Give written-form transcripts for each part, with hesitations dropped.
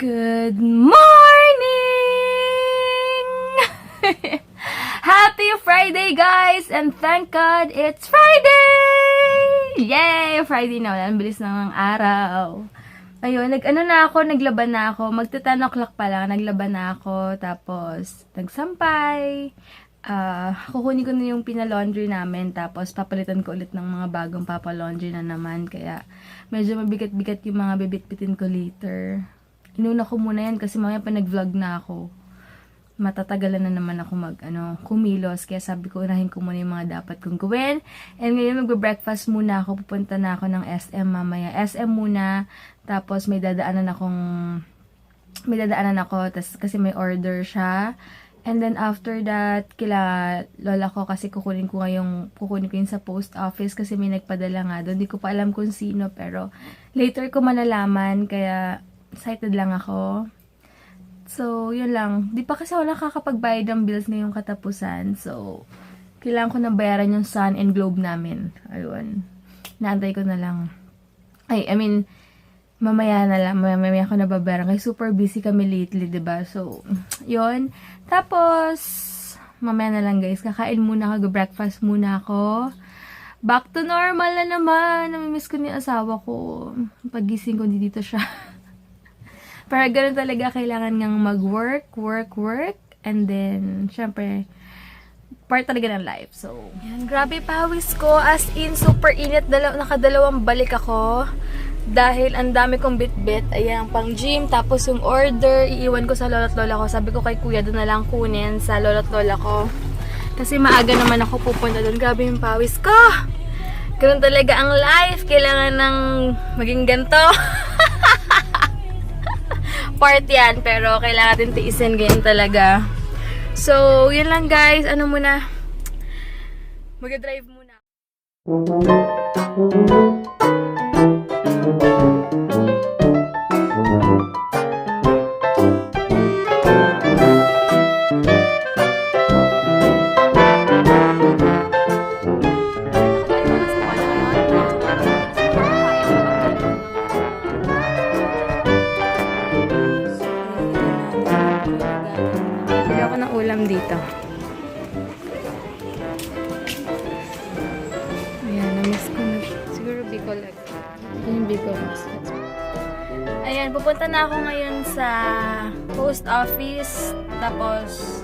Good morning! Happy Friday, guys! And thank God it's Friday! Yay! Friday na. Wala, ang bilis ng araw. Ayun, naglaban na ako. Magta 10 o'clock pa lang, naglaban na ako. Tapos, nagsampay. Kukunin ko na yung pinalaundry namin. Tapos, papalitan ko ulit ng mga bagong papalaundry na naman. Kaya, medyo mabigat-bigat yung mga bibit-bitin ko later. Inuna ko muna yan kasi mamaya pa nag-vlog na ako. Matatagalan na naman ako kumilos. Kaya sabi ko, unahin ko muna yung mga dapat kong gawin. And ngayon magbe-breakfast muna ako. Pupunta na ako ng SM mamaya. SM muna. Tapos may dadaanan ako. Kasi may order siya. And then after that, kila lola ko kasi kukunin ko yung sa post office kasi may nagpadala nga doon. Hindi ko pa alam kung sino pero later ko malalaman kaya excited lang ako. So, yun lang. Di pa kasi wala kakapagbayad ng bills ngayong katapusan. So, kailangan ko na bayaran yung Sun and Globe namin. Ayun. Naantay ko na lang. Mamaya na lang. Mamaya ko na babayaran. Kasi super busy kami lately, diba? So, yun. Tapos, mamaya na lang guys. Kakain muna ako. Breakfast muna ako. Back to normal na naman. Namimiss ko ni asawa ko. Pagising ko, dito siya. Pero ganun talaga, kailangan ngang mag-work, work, and then, syempre, part talaga ng life. So, yan, grabe pawis ko. As in, super init. Nakadalawang balik ako. Dahil ang dami kong bit-bit. Ayan, pang gym. Tapos yung order, iiwan ko sa lolo't lola ko. Sabi ko kay kuya, doon na lang kunin sa lolo't lola ko. Kasi maaga naman ako pupunta doon. Grabe yung pawis ko. Ganun talaga ang life. Kailangan ng maging ganito. Part yan, pero kailangan natin tiisin ganyan talaga. So, yun lang guys. Mag-drive muna. Dito. Ayan, na-miss ko na siya. Siguro Bicol like. Yung Bicol mas. Ayan, pupunta na ako ngayon sa post office. Tapos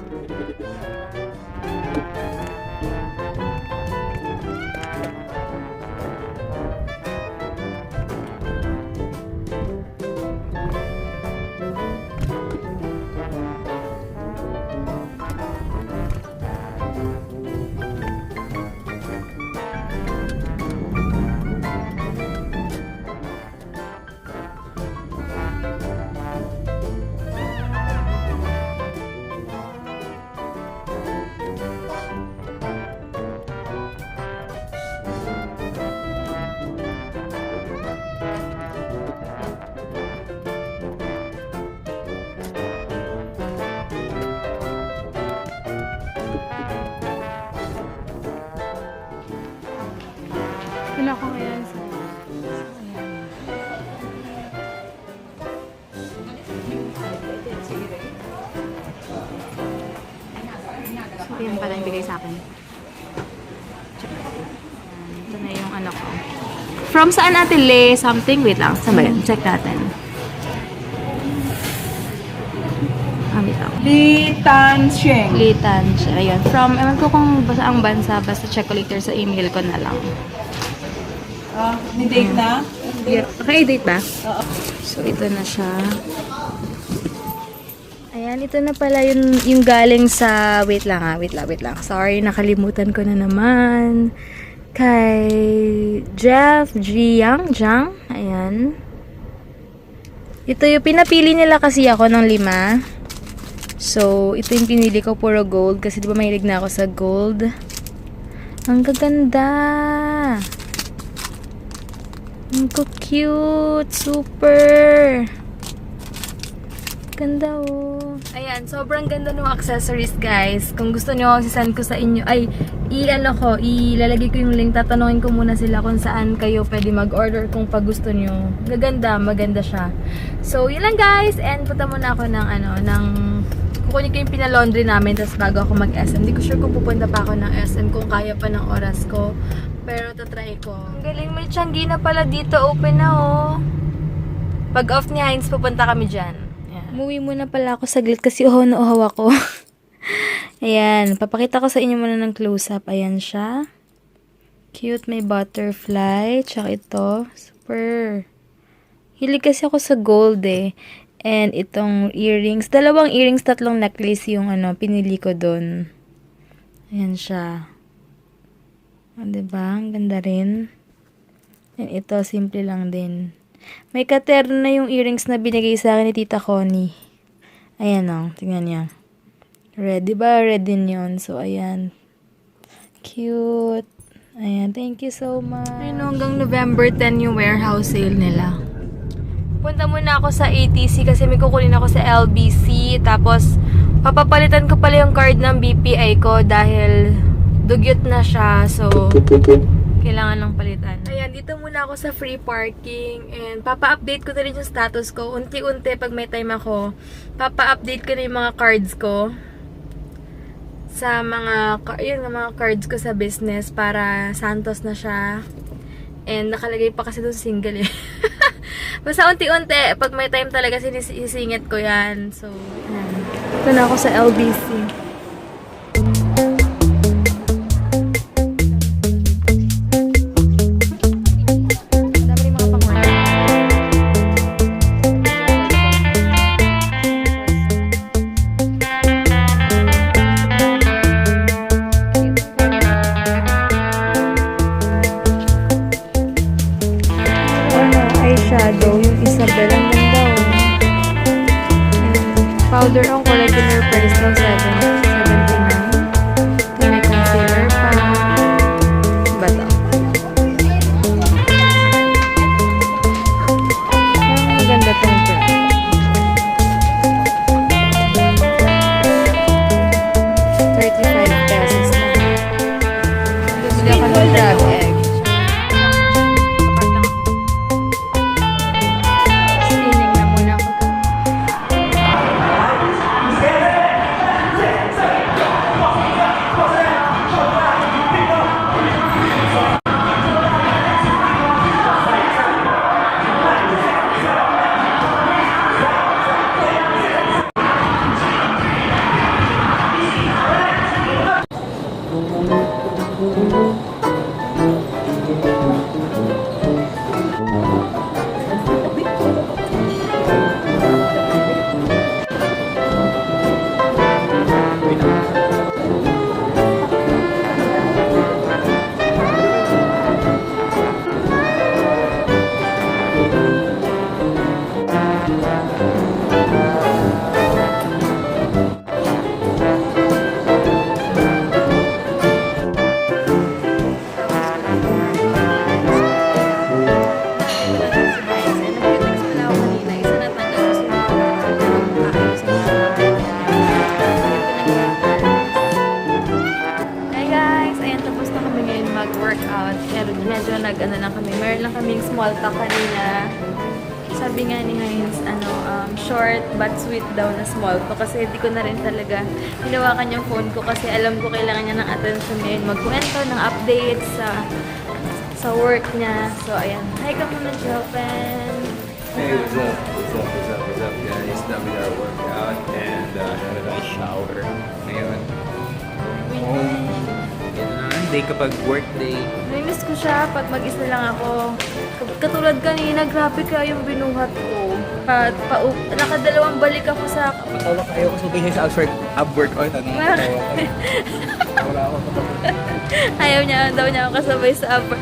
wala ko ngayon sa so, yan pala yung bigay sa akin. Ito na yung ko. From saan natin Le? Something? Wait lang. Saan ba yun? Check natin. Wait lang. Li Tansheng. Ayun. From, ewan ko kung basta ang bansa. Basta check ko later sa email ko na lang. May date na? Yeah. Okay, date ba? Oo. So, ito na siya. Ayan, ito na pala yung galing sa... Wait lang. Sorry, nakalimutan ko na naman. Kay Jeff Jiang. Ayan. Ito yung pinapili nila kasi ako ng 5. So, ito yung pinili ko, puro gold. Kasi diba mahilig na ako sa gold. Ang gaganda! Ang cute! Super! Ganda oh. Ayan, sobrang ganda ng accessories guys. Kung gusto nyo, sisend ko sa inyo. Ay, ilalagay ko yung link. Tatanungin ko muna sila kung saan kayo pwede mag-order kung pag gusto nyo. Maganda siya. So, yun lang guys. And punta muna ako kukunin ko yung pinalaundry namin tapos bago ako mag-SM. Hindi ko sure kung pupunta pa ako ng SM kung kaya pa ng oras ko. Pero tatry ko. Ang galing, may Changi na pala dito. Open na oh. Pag off ni Heinz, pupunta kami dyan. Umuwi muna pala ako saglit kasi uhaw na uhaw ako. Ayan, papakita ko sa inyo muna ng close-up. Ayan siya. Cute, may butterfly. Tsaka ito, super. Hilig kasi ako sa gold eh. And itong earrings. 2 earrings, 3 necklace yung pinili ko dun. Ayan siya. O, diba? Ang ganda rin. And ito, simple lang din. May katerno na yung earrings na binigay sa akin ni Tita Connie. Ayan o, tingnan niya. Red, diba? Red din yun. So, ayan. Cute. Ayan, thank you so much. Ayun, hanggang November 10 yung warehouse sale nila. Punta muna ako sa ATC kasi may kukunin ako sa LBC. Tapos, papapalitan ko pala yung card ng BPI ko dahil dugyot na siya. So, kailangan lang palitan. Ayan, dito muna ako sa free parking. And papa-update ko na rin yung status ko. Unti-unti pag may time ako, papa-update ko na yung mga cards ko. Sa mga cards ko sa business para Santos na siya. And nakalagay pa kasi doon single eh. Basta unti-unti, pag may time talaga sinisingit ko yan. So, yan. Ito na ako sa LBC. Eyeshadow, yung Isabel, ang ganda oh. Powder ang regular price daw, 7.79. Ito may concealer pa. Diba to? Ang ganda tong brand. 35 pesos na. Bumili ako ng crab egg. Mag-workout. Pero medyo nag-ano lang kami. Meron lang kaming small talk kanina. Sabi nga ni Heinz, short but sweet daw na small talk. Kasi hindi ko na rin talaga hinawakan yung phone ko kasi alam ko kailangan niya ng attention ngayon. Magkwento ng updates sa work niya. So, ayan. Hi ka muna, Jopen. Hey, what's up? What's up, guys? Done with our workout and had a nice shower. Ngayon, yan na, day kapag work day. Namiss ko siya pag mag-isa lang ako. Katulad kanina, grabe kaya yung binuhat ko. Nakadalawang balik ako sa... Matawag kayo ko sabihin sa up-workout. Wala ako. Ayaw niya daw niya ako kasabay sa upper.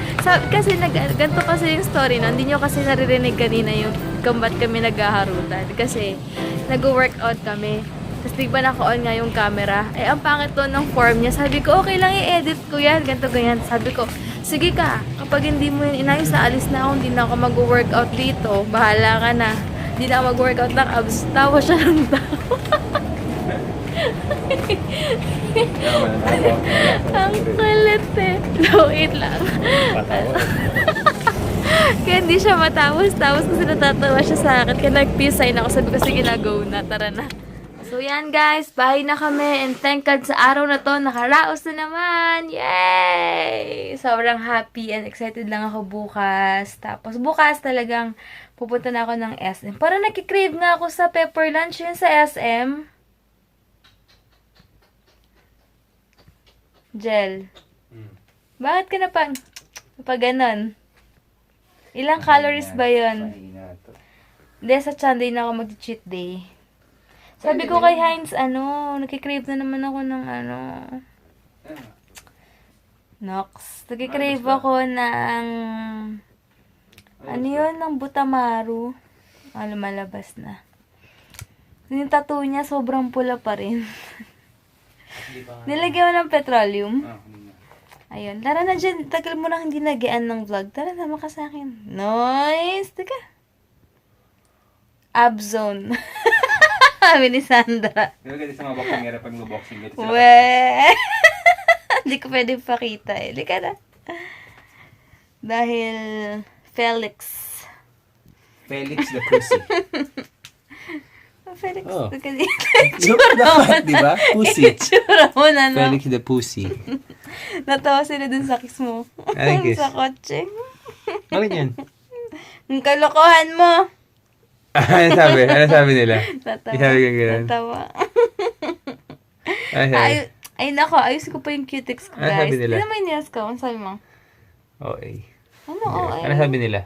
Kasi ganito kasi yung story no. Hindi niyo kasi naririnig kanina yung kung ba't kami naghaharutan. Kasi nag-workout kami. Tapos di ba naka-on nga yung camera. Eh, ang pangit to ng form niya. Sabi ko, okay lang i-edit ko yan. Ganito, ganyan. Sabi ko, sige ka. Kapag hindi mo yun inayos, alis na ako. Hindi na ako mag-workout dito. Bahala ka na. Hindi na ako mag-workout ng abs. Tawa siya ng tawa. Ang kulit eh. So, wait lang. Kaya hindi siya matapos. Tapos kasi natatawa siya sa akin. Kaya nag-peace sign ako. Sabi ko, sige na, go na. Tara na. So, yan guys. Bahay na kami. And thank God sa araw na to, nakaraos na naman. Yay! Sobrang happy and excited lang ako bukas. Tapos, bukas talagang pupunta na ako ng SM. Parang nakikrave nga ako sa pepper lunch yun sa SM. Gel. Bakit ka na pag ganon? Ilang calories ba yun? Hindi, sa Sunday na ako mag-cheat day. Sabi ko kay Heinz, nakikrave na naman ako ng Nox. Nakikrave ako ng, ng Butamaru. Lumalabas na. Yung tattoo niya, sobrang pula pa rin. Nilagyan mo ng petroleum. Ayun. Tara na dyan. Tagal mo na hindi nagian ng vlog. Tara, sama ka sa akin. Nice! Teka. Abzone. Sabi ni Sandra. Di ba ganito sa mga boxing era pag mag-boxing ganito sila? We! Hindi ko pwede pakita eh. Lika na. Dahil Felix. Felix the Pussy. Felix. Oh. Itsura Dapat, di ba? Pussy. Itsura mo na, no? Felix the Pussy. Natawa sila dun sa kiss mo. Ay, kiss. Sa kotse. Bakit yan? Ang kalokohan mo. Ano sabi? Ano sabi nila? Natawa. Isabi ka ganun. Natawa. Ano sabi? Ay nako, ayos ko pa yung cutex ko, Ano guys. sabi nila? Tignan mo yung nails ko. Ano sabi mo? OA. Ano, okay? Ano sabi nila?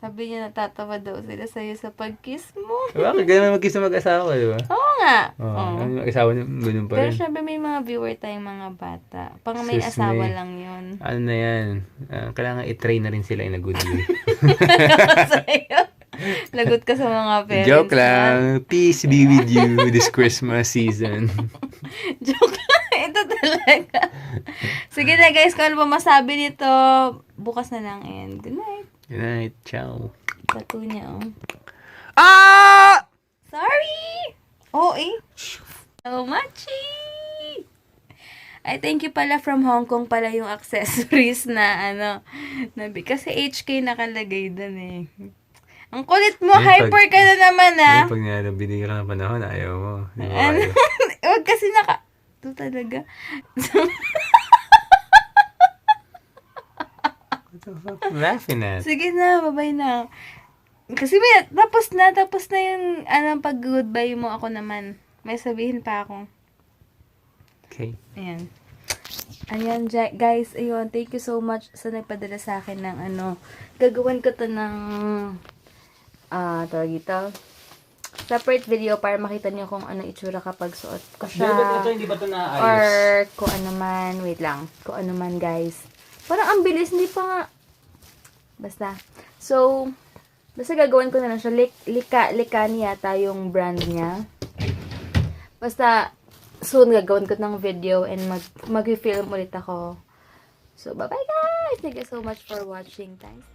Sabi niya natatawa daw sila sa'yo sa pag-kiss mo. Bakit ganun mag-kiss na mag-asawa, di ba? Oo nga. Oo. Mag-asawa niyo, ganun pa Pero rin. syempre may mga viewer tayong mga bata. Pang may Sus, asawa may- lang yun. Ano na yan? Kailangan i-train na rin sila in a good way. Sa'yo. Lagot ka sa mga parents. Joke lang. Peace be with you this Christmas season. Joke lang. Ito talaga. Sige na guys, kung ano pa masabi nito, bukas na lang and good night. Good night. Ciao. Tattoo niya, oh. Ah! Sorry! Oh, eh. So muchy! Ay, thank you pala from Hong Kong pala yung accessories na kasi HK nakalagay dun eh. Ang kulit mo, Ayun, hyper ka na naman ah. Pag binigyan ka ng panahon, ayaw mo. Di mo Ano? ayaw. Huwag kasi ito talaga. What the fuck you laughing at? Sige na, babay na. Kasi tapos na yung pag-goodbye mo ako naman. May sabihin pa ako. Okay. Ayan. Ayan, guys. Ayun, thank you so much sa nagpadala sa akin ng gagawin ko to ng tawag ito. Separate video para makita niyo kung ano itsura kapag suot ko siya. Hindi ba ito naayos? Or kung ano man, wait lang. Kung ano man, guys. Parang ang bilis, hindi pa nga. Basta. So, basta gagawin ko na lang siya. Likani yata yung brand niya. Basta, soon gagawin ko ng video and mag-film ulit ako. So, bye-bye guys! Thank you so much for watching. Thanks.